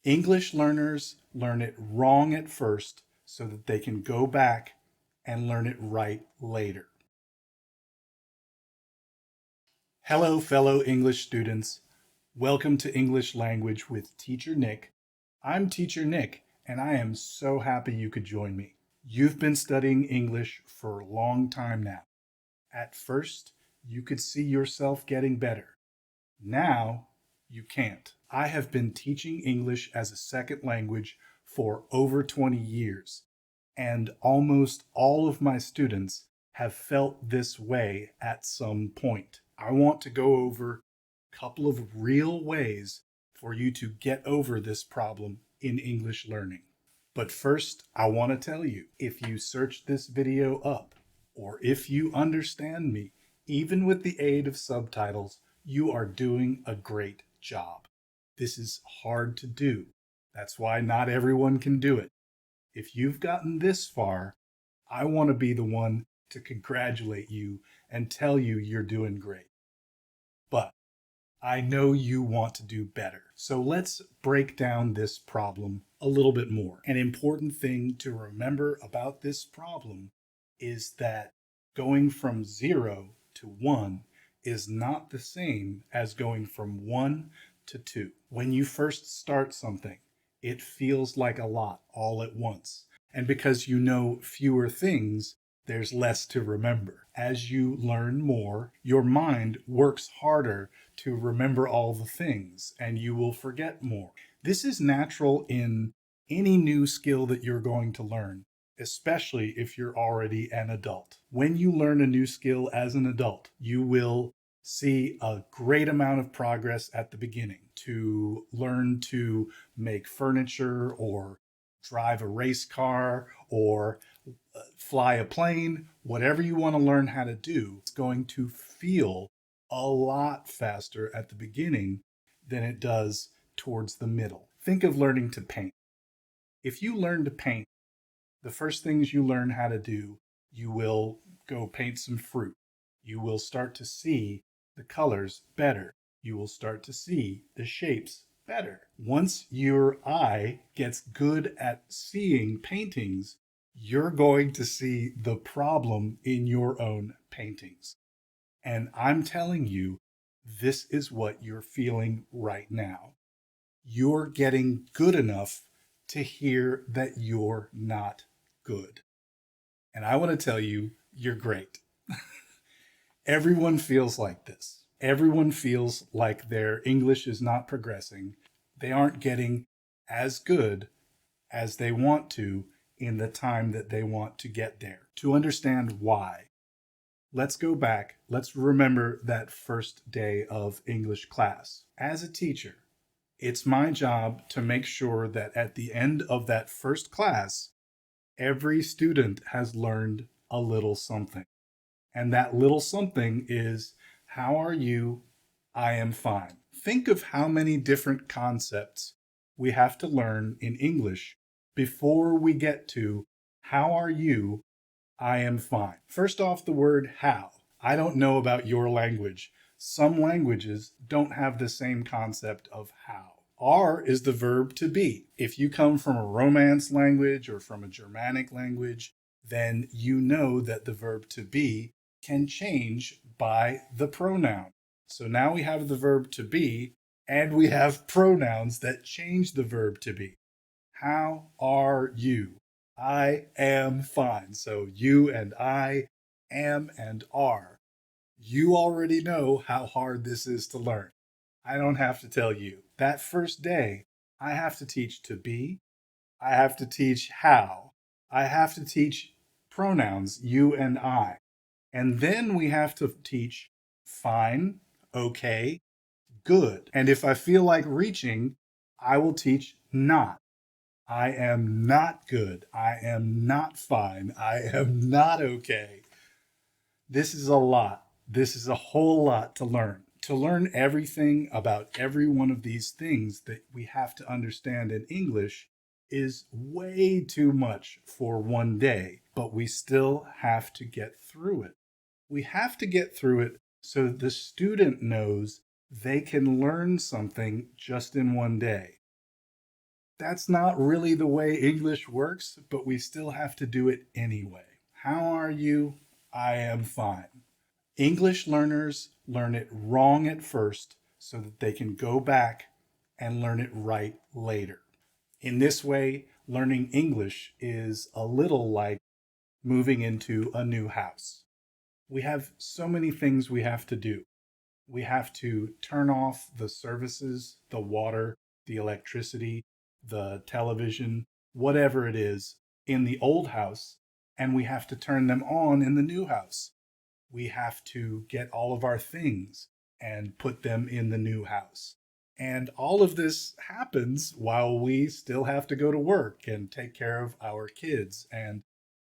English learners learn it wrong at first so that they can go back and learn it right later. Hello, fellow English students. Welcome to English Language with Teacher Nick. I'm Teacher Nick, and I am so happy you could join me. You've been studying English for a long time now. At first, you could see yourself getting better. Now, you can't. I have been teaching English as a second language for over 20 years, and almost all of my students have felt this way at some point. I want to go over a couple of real ways for you to get over this problem in English learning. But first, I want to tell you, if you search this video up, or if you understand me, even with the aid of subtitles, you are doing a great job. This is hard to do. That's why not everyone can do it. If you've gotten this far, I want to be the one to congratulate you and tell you you're doing great. But I know you want to do better. So let's break down this problem a little bit more. An important thing to remember about this problem is that going from 0 to 1 is not the same as going from 1 to 2. When you first start something, it feels like a lot all at once. And because you know fewer things, there's less to remember. As you learn more, your mind works harder to remember all the things, and you will forget more. This is natural in any new skill that you're going to learn, especially if you're already an adult. When you learn a new skill as an adult, you will see a great amount of progress at the beginning. To learn to make furniture or drive a race car or fly a plane, whatever you want to learn how to do, it's going to feel a lot faster at the beginning than it does towards the middle. Think of learning to paint. If you learn to paint, the first things you learn how to do, you will go paint some fruit. You will start to see the colors better. You will start to see the shapes better. Once your eye gets good at seeing paintings, you're going to see the problem in your own paintings. And I'm telling you, this is what you're feeling right now. You're getting good enough to hear that you're not good. And I want to tell you, you're great. Everyone feels like this. Everyone feels like their English is not progressing. They aren't getting as good as they want to in the time that they want to get there. To understand why, let's go back. Let's remember that first day of English class. As a teacher, it's my job to make sure that at the end of that first class, every student has learned a little something. And that little something is, how are you? I am fine. Think of how many different concepts we have to learn in English before we get to, how are you? I am fine. First off, the word how. I don't know about your language. Some languages don't have the same concept of how. Are is the verb to be. If you come from a Romance language or from a Germanic language, then you know that the verb to be can change by the pronoun. So now we have the verb to be, and we have pronouns that change the verb to be. How are you? I am fine. So you and I, am and are. You already know how hard this is to learn. I don't have to tell you. That first day, I have to teach to be. I have to teach how. I have to teach pronouns, you and I. And then we have to teach fine, okay, good. And if I feel like reaching, I will teach not. I am not good. I am not fine. I am not okay. This is a lot. This is a whole lot to learn. To learn everything about every one of these things that we have to understand in English is way too much for one day, but we still have to get through it. We have to get through it so the student knows they can learn something just in one day. That's not really the way English works, but we still have to do it anyway. How are you? I am fine. English learners learn it wrong at first so that they can go back and learn it right later. In this way, learning English is a little like moving into a new house. We have so many things we have to do. We have to turn off the services, the water, the electricity, the television, whatever it is in the old house, and we have to turn them on in the new house. We have to get all of our things and put them in the new house. And all of this happens while we still have to go to work and take care of our kids and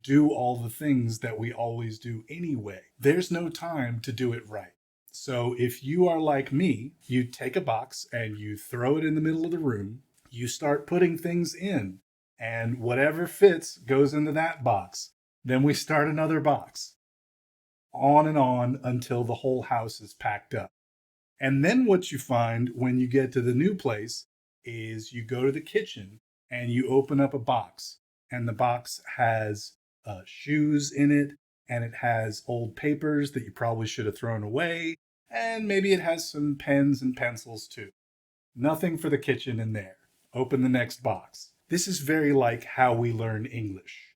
do all the things that we always do anyway. There's no time to do it right. So if you are like me, you take a box and you throw it in the middle of the room, you start putting things in, and whatever fits goes into that box. Then we start another box, on and on until the whole house is packed up. And then what you find when you get to the new place is you go to the kitchen and you open up a box, and the box has shoes in it, and it has old papers that you probably should have thrown away, and maybe it has some pens and pencils too. Nothing for the kitchen in there. Open the next box. This is very like how we learn English.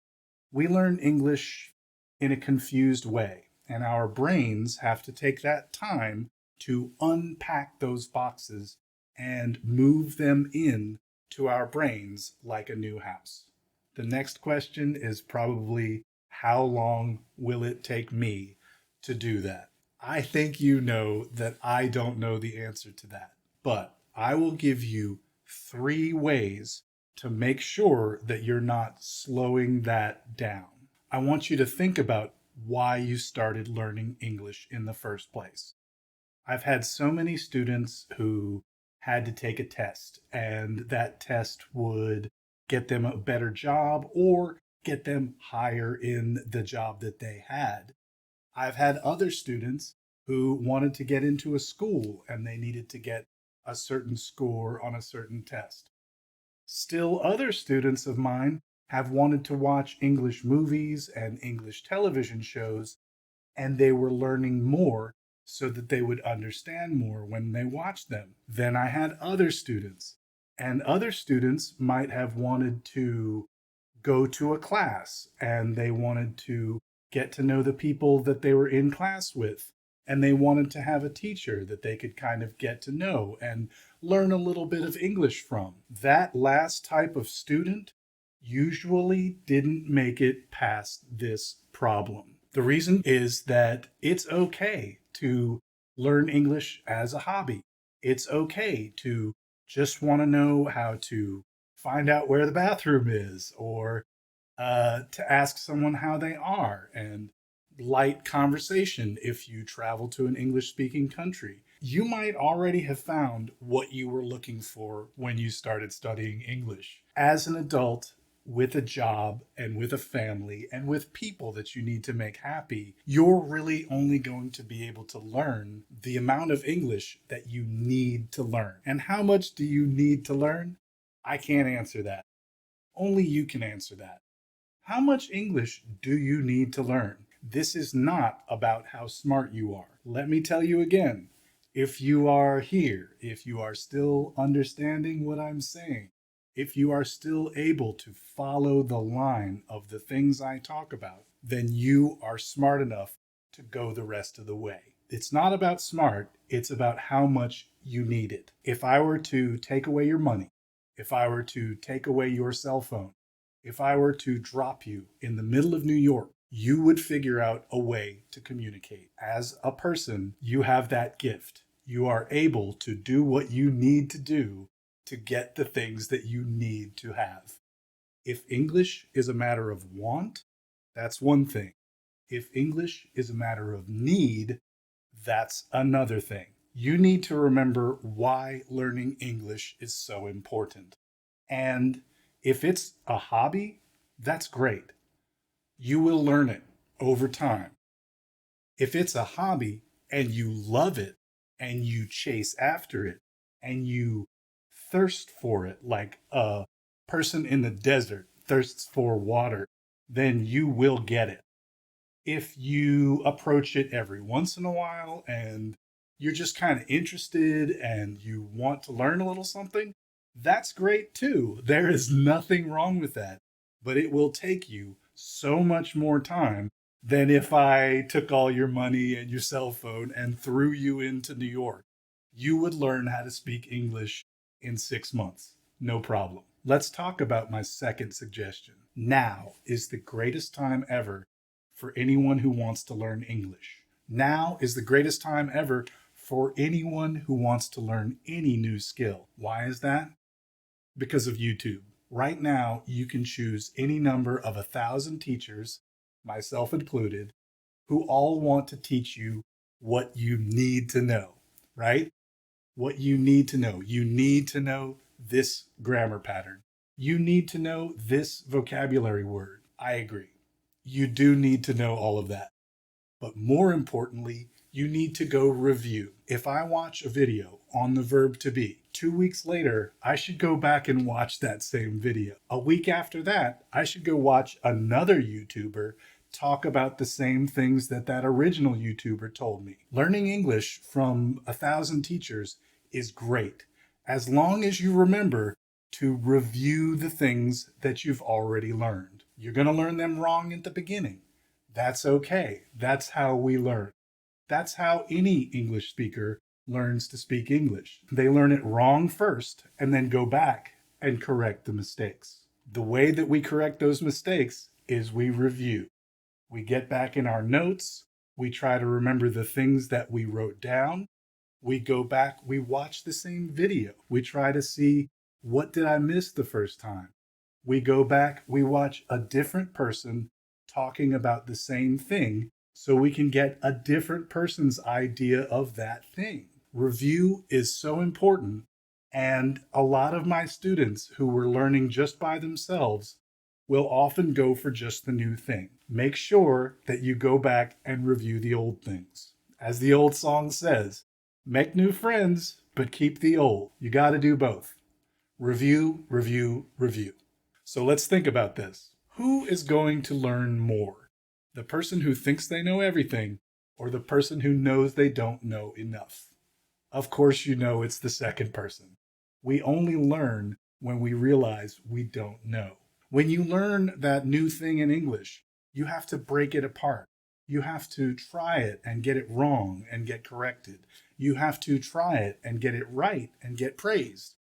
We learn English in a confused way, and our brains have to take that time to unpack those boxes and move them in to our brains like a new house. The next question is probably, how long will it take me to do that? I think you know that I don't know the answer to that, but I will give you 3 ways to make sure that you're not slowing that down. I want you to think about why you started learning English in the first place. I've had so many students who had to take a test, and that test would get them a better job or get them higher in the job that they had. I've had other students who wanted to get into a school and they needed to get a certain score on a certain test. Still, other students of mine have wanted to watch English movies and English television shows, and they were learning more so that they would understand more when they watched them. Then I had other students, and other students might have wanted to go to a class and they wanted to get to know the people that they were in class with. And they wanted to have a teacher that they could kind of get to know and learn a little bit of English from. That last type of student usually didn't make it past this problem. The reason is that it's okay to learn English as a hobby. It's okay to just want to know how to find out where the bathroom is, or to ask someone how they are, and light conversation if you travel to an English speaking country. You might already have found what you were looking for when you started studying English. As an adult, with a job and with a family and with people that you need to make happy, you're really only going to be able to learn the amount of English that you need to learn. And how much do you need to learn? I can't answer that. Only you can answer that. How much English do you need to learn? This is not about how smart you are. Let me tell you again, if you are here, if you are still understanding what I'm saying, if you are still able to follow the line of the things I talk about, then you are smart enough to go the rest of the way. It's not about smart, it's about how much you need it. If I were to take away your money, if I were to take away your cell phone, if I were to drop you in the middle of New York, you would figure out a way to communicate. As a person, you have that gift. You are able to do what you need to do to get the things that you need to have. If English is a matter of want, that's one thing. If English is a matter of need, that's another thing. You need to remember why learning English is so important. And if it's a hobby, that's great. You will learn it over time. If it's a hobby and you love it and you chase after it and you thirst for it like a person in the desert thirsts for water, then you will get it. If you approach it every once in a while and you're just kind of interested and you want to learn a little something, that's great too. There is nothing wrong with that. But it will take you so much more time than if I took all your money and your cell phone and threw you into New York. You would learn how to speak English in 6 months. No problem. Let's talk about my second suggestion. Now is the greatest time ever for anyone who wants to learn English. Now is the greatest time ever for anyone who wants to learn any new skill. Why is that? Because of YouTube. Right now, you can choose any number of 1,000 teachers, myself included, who all want to teach you what you need to know, right? What you need to know. You need to know this grammar pattern. You need to know this vocabulary word. I agree. You do need to know all of that. But more importantly, you need to go review. If I watch a video on the verb to be, 2 weeks later, I should go back and watch that same video. A week after that, I should go watch another YouTuber talk about the same things that that original YouTuber told me. Learning English from 1,000 teachers is great, as long as you remember to review the things that you've already learned. You're going to learn them wrong at the beginning. That's okay. That's how we learn. That's how any English speaker learns to speak English. They learn it wrong first and then go back and correct the mistakes. The way that we correct those mistakes is we review. We get back in our notes. We try to remember the things that we wrote down. We go back, we watch the same video. We try to see, what did I miss the first time? We go back, we watch a different person talking about the same thing so we can get a different person's idea of that thing. Review is so important. And a lot of my students who were learning just by themselves will often go for just the new thing. Make sure that you go back and review the old things. As the old song says, make new friends, but keep the old. You got to do both. Review, review, review. So let's think about this. Who is going to learn more? The person who thinks they know everything, or the person who knows they don't know enough? Of course, you know it's the second person. We only learn when we realize we don't know. When you learn that new thing in English, you have to break it apart. You have to try it and get it wrong and get corrected. You have to try it and get it right and get praised.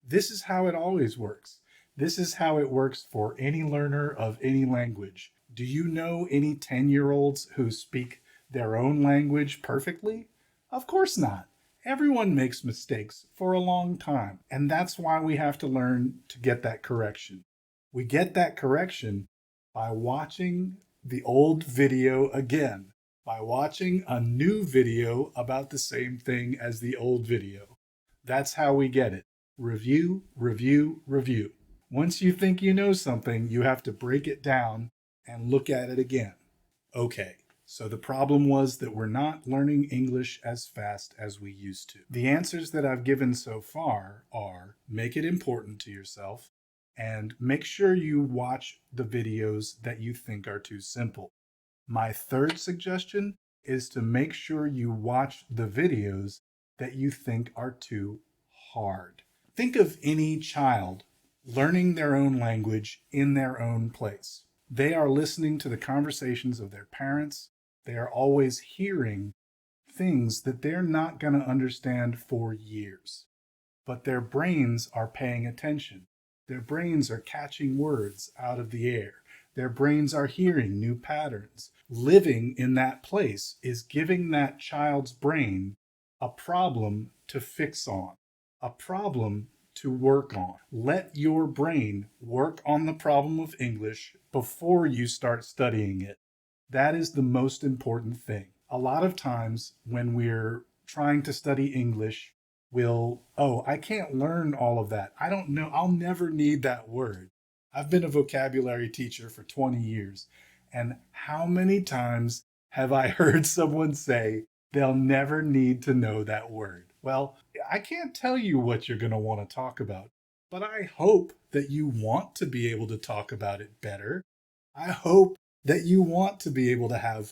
This is how it always works. This is how it works for any learner of any language. Do you know any 10-year-olds who speak their own language perfectly? Of course not. Everyone makes mistakes for a long time, and that's why we have to learn to get that correction. We get that correction by watching the old video again, by watching a new video about the same thing as the old video. That's how we get it. Review, review, review. Once you think you know something, you have to break it down and look at it again. Okay, so the problem was that we're not learning English as fast as we used to. The answers that I've given so far are: make it important to yourself, and make sure you watch the videos that you think are too simple. My third suggestion is to make sure you watch the videos that you think are too hard. Think of any child learning their own language in their own place. They are listening to the conversations of their parents. They are always hearing things that they're not going to understand for years. But their brains are paying attention. Their brains are catching words out of the air. Their brains are hearing new patterns. Living in that place is giving that child's brain a problem to fix on, a problem to work on. Let your brain work on the problem of English before you start studying it. That is the most important thing. A lot of times when we're trying to study English, I can't learn all of that. I don't know. I'll never need that word. I've been a vocabulary teacher for 20 years. And how many times have I heard someone say they'll never need to know that word? Well, I can't tell you what you're going to want to talk about, but I hope that you want to be able to talk about it better. I hope that you want to be able to have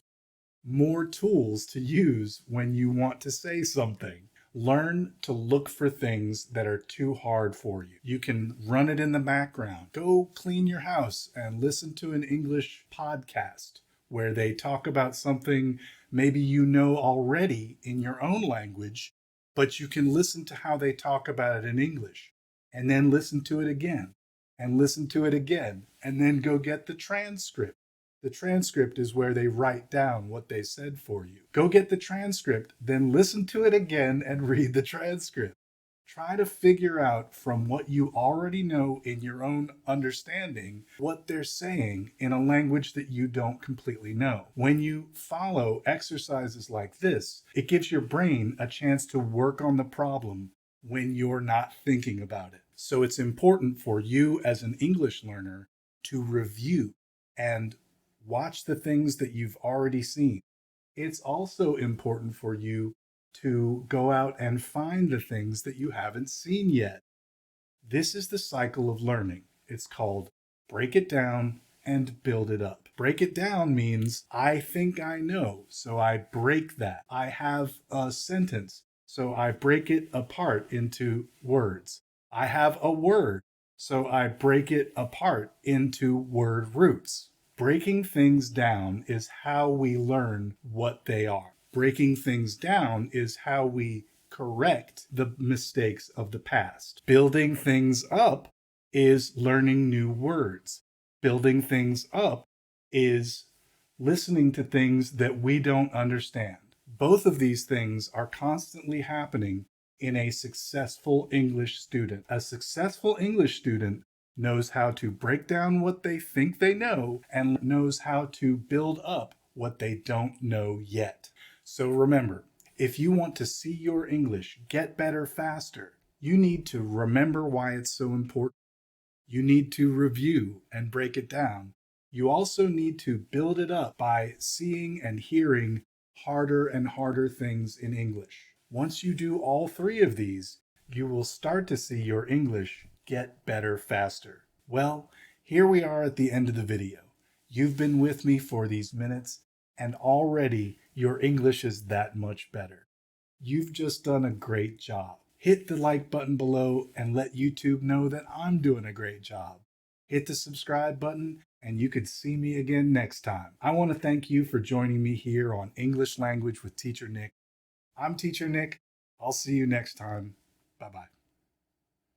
more tools to use when you want to say something. Learn to look for things that are too hard for you. You can run it in the background. Go clean your house and listen to an English podcast where they talk about something maybe you know already in your own language, but you can listen to how they talk about it in English and then listen to it again and listen to it again and then go get the transcript. The transcript is where they write down what they said for you. Go get the transcript, then listen to it again and read the transcript. Try to figure out from what you already know in your own understanding what they're saying in a language that you don't completely know. When you follow exercises like this, it gives your brain a chance to work on the problem when you're not thinking about it. So it's important for you as an English learner to review and watch the things that you've already seen. It's also important for you to go out and find the things that you haven't seen yet. This is the cycle of learning. It's called break it down and build it up. Break it down means I think I know, so I break that. I have a sentence, so I break it apart into words. I have a word, so I break it apart into word roots. Breaking things down is how we learn what they are. Breaking things down is how we correct the mistakes of the past. Building things up is learning new words. Building things up is listening to things that we don't understand. Both of these things are constantly happening in a successful English student. A successful English student knows how to break down what they think they know and knows how to build up what they don't know yet. So remember, if you want to see your English get better faster, you need to remember why it's so important. You need to review and break it down. You also need to build it up by seeing and hearing harder and harder things in English. Once you do all three of these, you will start to see your English get better faster. Well, here we are at the end of the video. You've been with me for these minutes, and already your English is that much better. You've just done a great job. Hit the like button below and let YouTube know that I'm doing a great job. Hit the subscribe button and you could see me again next time. I want to thank you for joining me here on English Language with Teacher Nick. I'm Teacher Nick. I'll see you next time. Bye-bye.